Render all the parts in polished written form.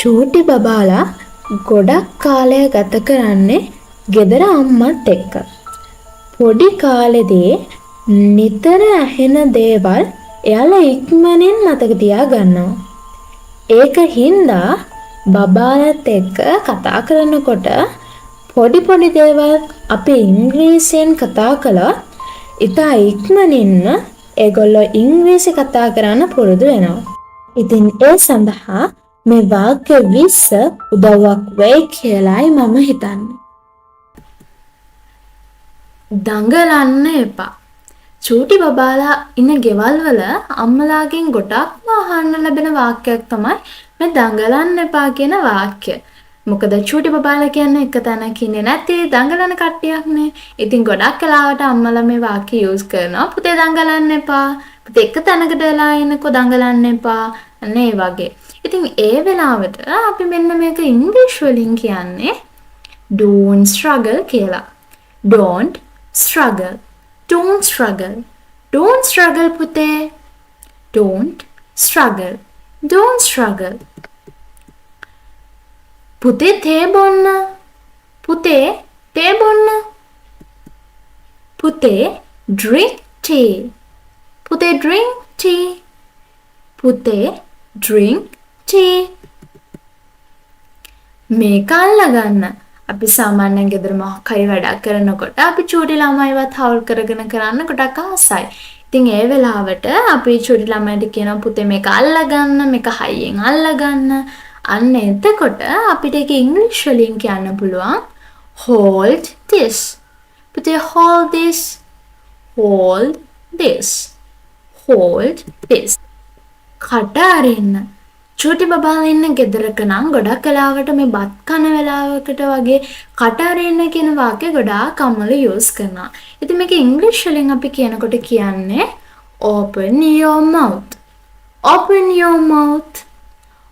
චූටි බබාලා ගොඩක් කාලය ගත කරන්නේ ගෙදර අම්මත් එක්ක. පොඩි කාලෙදී නිතර ඇහෙන දේවල් එයාලා ඉක්මනින් මතක තියා ගන්නවා. ඒක හින්දා බබාලත් එක්ක කතා කරනකොට පොඩි දේවල් අපි ඉංග්‍රීසියෙන් කතා කළොත් ඉතා ඉක්මනින්ම ඒගොල්ලෝ ඉංග්‍රීසි කතා කරන්න පුරුදු වෙනවා. ඉතින් ඒ සඳහා මේ වාක්‍ය 20 උදව්වක් වෙයි කියලායි මම හිතන්නේ. දඟලන්න එපා. චූටි බබාලා ඉන්න ගෙවල් වල අම්මලාගෙන් ගොඩක්ම අහන්න ලැබෙන වාක්‍යයක් තමයි මේ දඟලන්න එපා කියන වාක්‍ය. මොකද චූටි බබාලා කියන්නේ එක තැනක ඉන්නේ නැති දඟලන කට්ටියක්නේ. ඉතින් ගොඩක් වෙලාවට අම්මලා මේ වාක්‍ය යූස් කරනවා. පුතේ දඟලන්න එපා. පුතේ එක තැනකට වෙලා ඉන්නකෝ දඟලන්න එපා. අන්න ඒ වගේ. ඉතින් ඒ වෙලාවට අපි මෙන්න මේක ඉංග්‍රීසි වලින් කියන්නේ don't struggle කියලා. don't struggle. Don't struggle. Don't struggle පුතේ. Don't struggle. Don't struggle. පුතේ තේ බොන්න. පුතේ තේ බොන්න. පුතේ drink tea. පුතේ drink tea. පුතේ drink tea. මේක අල්ලගන්න. අපි සාමාන්‍යයෙන් ගෙදර මොකක් හරි වැඩක් කරනකොට අපි චූටි ළමයිවත් හවුල් කරගෙන කරන්න ගොඩක් ආසයි. ඉතින් ඒ වෙලාවට අපි චූටි ළමයිට කියනවා පුතේ මේක අල්ලගන්න, මේක හයියෙන් අල්ලගන්න. අන්න එතකොට අපිට ඒක ඉංග්‍රීසි වලින් කියන්න පුළුවන් hold this. පුතේ hold this. hold this. hold this. කට අරින්න. චූටි බබාලා ඉන්න ගෙදරක නම් ගොඩක් වෙලාවට මේ බත් කන වෙලාවකට වගේ කට අරින්න කියන වාක්‍ය ගොඩාක් අම්මලා යූස් කරනවා. ඉතින් මේක ඉංග්‍රීසි වලින් අපි කියනකොට කියන්නේ open your mouth. open your mouth.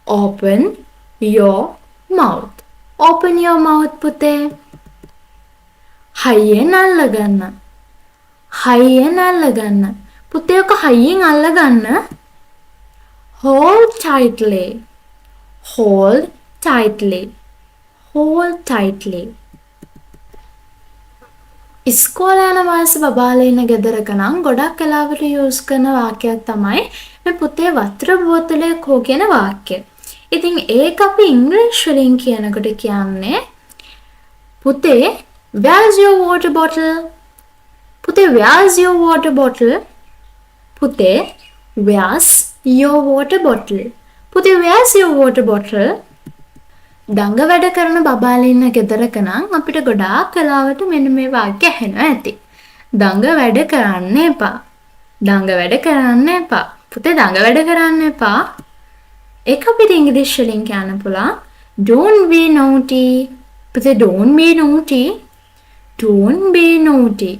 open your mouth. open your mouth පුතේ. හයියෙන් අල්ලගන්න. හයියෙන් අල්ලගන්න. පුතේ ඔක හයියෙන් අල්ලගන්න. hold tightly. hold tightly. hold tightly. ඉස්කෝලේ යන වයස බබාලා ඉන්න ගෙදරක නම් ගොඩක් වෙලාවට යූස් කරන වාක්‍යයක් තමයි මේ පුතේ වතුර බෝතලේ කෝ කියන වාක්‍ය. ඉතින් ඒක අපි ඉංග්‍රීසි වලින් කියනකොට කියන්නේ පුතේ where's your water bottle? පුතේ where's your water bottle? පුතේ where's your water bottle? පුතේ where's your water bottle? දඟ වැඩ කරන බබාලා ඉන්න ගෙදරක නම් අපිට ගොඩාක් වෙලාවට මෙන්න මේ වාක්‍ය ඇහෙනවා ඇති. දඟ වැඩ කරන්න එපා. දඟ වැඩ කරන්න එපා. පුතේ දඟ වැඩ කරන්න එපා. ඒක අපිට ඉංග්‍රීසි වලින් කියන්න පුළුවන් don't be naughty. පුතේ don't be naughty. don't be naughty.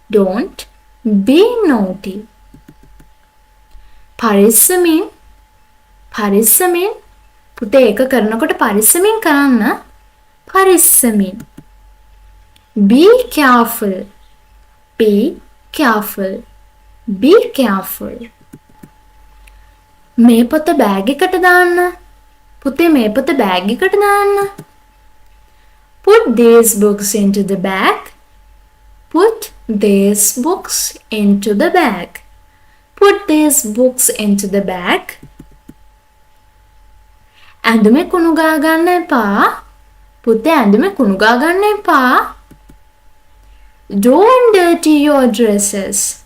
don't be naughty. පරිස්සමින්. පරිස්සමින්. පුතේ ඒක කරනකොට පරිස්සමින් කරන්න. පරිස්සමින්. be careful. be careful. be careful. මේ පොත බෑග් එකට දාන්න. පුතේ මේ පොත බෑග් එකට දාන්න. put these books into the bag. put these books into the bag. put these books into the bag. ඇඳුමේ කුණු ගා ගන්න එපා. පුතේ ඇඳුමේ කුණු ගා ගන්න එපා. don't dirty your dresses.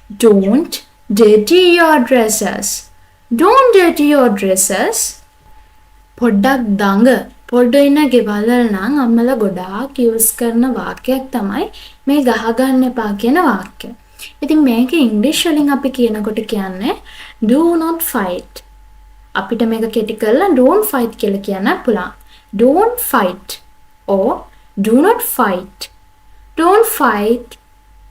don't dirty your dresses. don't dirty your dresses. පොඩ්ඩක් දඟ පොඩ්ඩ ඉන්න ගෙවල් වල නම් අම්මලා ගොඩාක් යූස් කරන වාක්‍යයක් තමයි මේ ගහ ගන්න එපා කියන වාක්‍ය. ඉතින් මේක ඉංග්‍රීසි වලින් අපි කියනකොට කියන්නේ do not fight. අපිට මේක කෙටි කරලා don't fight කියලා කියන්න පුළුවන්. don't fight or do not fight. don't fight.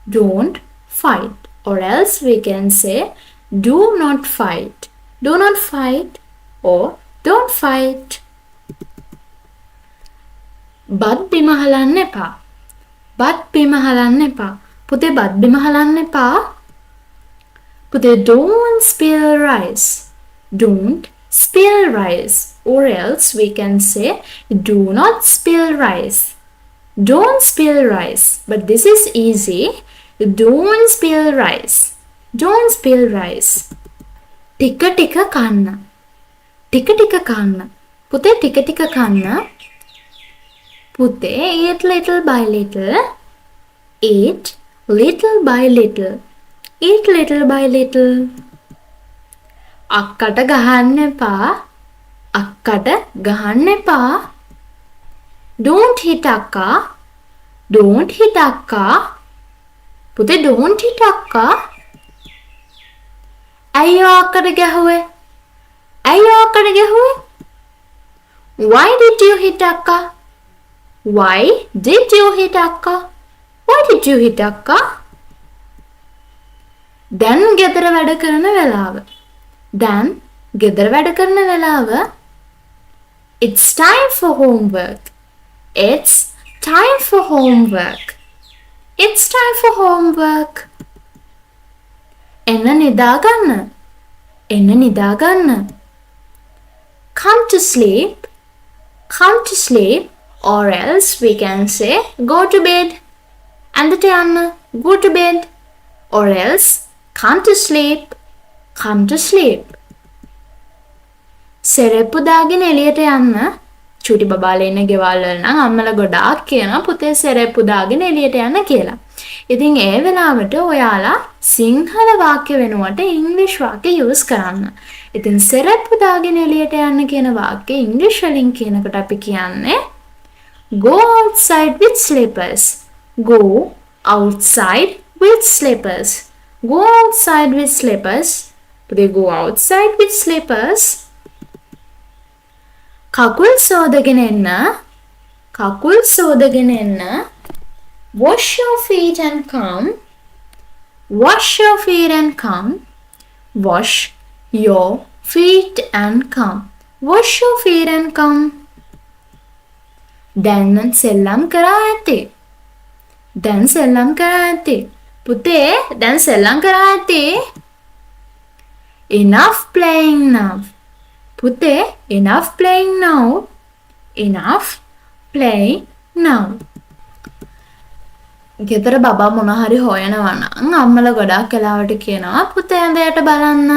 don't fight. Or else we can say do not fight. do not fight or don't fight. බත් බිම හලන්න එපා. බත් බිම හලන්න එපා. පුතේ බත් බිම හලන්න එපා. පුතේ don't spill rice. don't spill rice, or else we can say do not spill rice. Don't spill rice, but this is easy. Don't spill rice. Don't spill rice. ටික ටික කන්න. ටික ටික කන්න. පුතේ ටික ටික කන්න. පුතේ eat little by little. Eat little by little. Eat little by little. අක්කට ගහන්න එපා. අක්කට ගහන්න එපා. Don't hit akka. Don't hit akka. පුතේ don't hit akka. අයියෝ අක්කට ගැහුවේ. අයියෝ අක්කට ගැහුවේ. Why did you hit akka? Why did you hit akka? Why did you hit akka? දැන් ගෙදර වැඩ කරන වෙලාව. දැන් ගෙදර වැඩ කරන වෙලාව. It's time for homework. It's time for homework. It's time for homework. එන්න නිදා ගන්න. එන්න නිදා ගන්න. Come to sleep. Come to sleep. Or else we can say go to bed. ඇඳට යන්න. Go to bed. Or else come to sleep. Come to sleep. සෙරෙප්පු දාගෙන එළියට යන්න. චූටි බබාලා ඉන්න ගෙවල් වල නම් අම්මලා ගොඩාක් කියනවා පුතේ සෙරෙප්පු දාගෙන එළියට යන්න කියලා. ඉතින් ඒ වෙලාවට ඔයාලා සිංහල වාක්‍ය වෙනුවට ඉංග්‍රීසි වාක්‍ය යූස් කරන්න. ඉතින් සෙරෙප්පු දාගෙන එළියට යන්න කියන වාක්‍ය ඉංග්‍රීසි වලින් කියනකොට අපි කියන්නේ go outside with slippers. Go outside with slippers. Go outside with slippers. They go outside with slippers. කකුල් සෝදගෙන එන්න. කකුල් සෝදගෙන එන්න. Wash your feet and come. Wash your feet and come. Wash your feet and come. Wash your feet and come. දැන් සෙල්ලම් කරා ඇති. දැන් සෙල්ලම් කරා ඇති. පුතේ දැන් සෙල්ලම් කරා ඇති. Enough playing now. පුතේ enough playing now. Enough playing now. ගෙදර බබා මොන හරි හොයනවා නම් අම්මලා ගොඩාක් වෙලාවට කියනවා පුතේ ඇඳ යට බලන්න.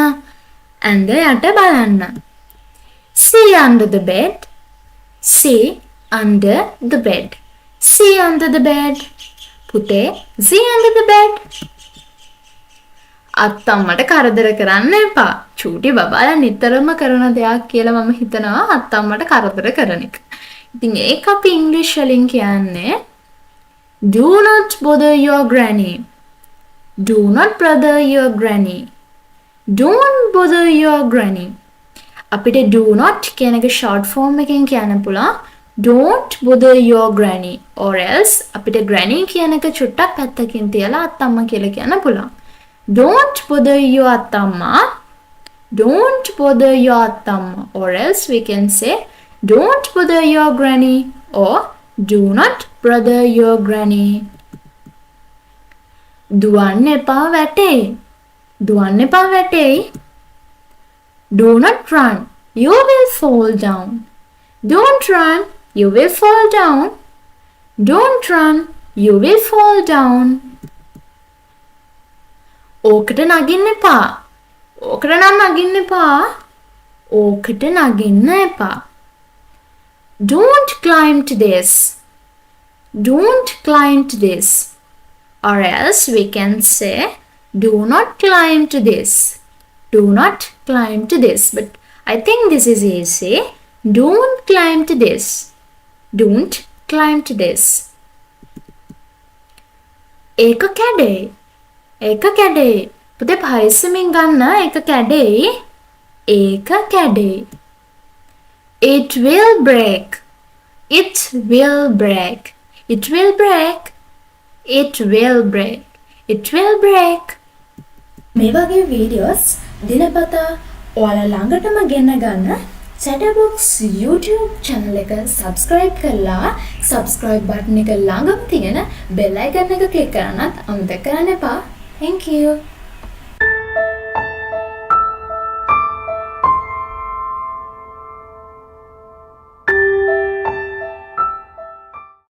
ඇඳ යට බලන්න. See under the bed. See under the bed. See under the bed. පුතේ see under the bed. අත්තම්මට කරදර කරන්න එපා. චූටි බබාලා නිතරම කරන දෙයක් කියලා මම හිතනවා අත්තම්මට කරදර කරන එක. ඉතින් ඒක අපි ඉංග්‍රීසි වලින් කියන්නේ do not bother your granny. Do not bother your granny. Don't bother your granny. අපිට do not කියන එක short form එකෙන් කියන්න පුළුවන්. Don't bother your granny. Or else අපිට granny කියන එක චුට්ටක් පැත්තකින් තියලා අත්තම්මා කියලා කියන්න පුළුවන්. Don't bother your attamma. Don't bother your attamma. Or else we can say don't bother your granny or do not bother your granny. දුවන්න එපා වැටේ. දුවන්න එපා වැටේ. Do not run. You will fall down. Don't run. You will fall down. Don't run. You will fall down. ඕකට නගින්න එපා. ඕකට නම් නගින්න එපා. ඕකට නගින්න එපා. Don't climb to this. Don't climb to this. Or else we can say do not climb to this. Do not climb to this. But I think this is easy. Don't climb to this. Don't climb to this. ඒක කැඩේ. ඒක කැඩේ. පුතේ පරිස්සමින් ගන්න. ඒක කැඩේ. ඒක කැඩේ. It will break. It will break. It will break. It will break. It will break. මේ වගේ videos දිනපතා ඔයාලා ළඟටම ගෙන ගන්න Chatterbox YouTube channel එක subscribe කරලා subscribe button එක ළඟම තියෙන bell icon එක click කරන්නත් අමතක කරන්න එපා. Thank you.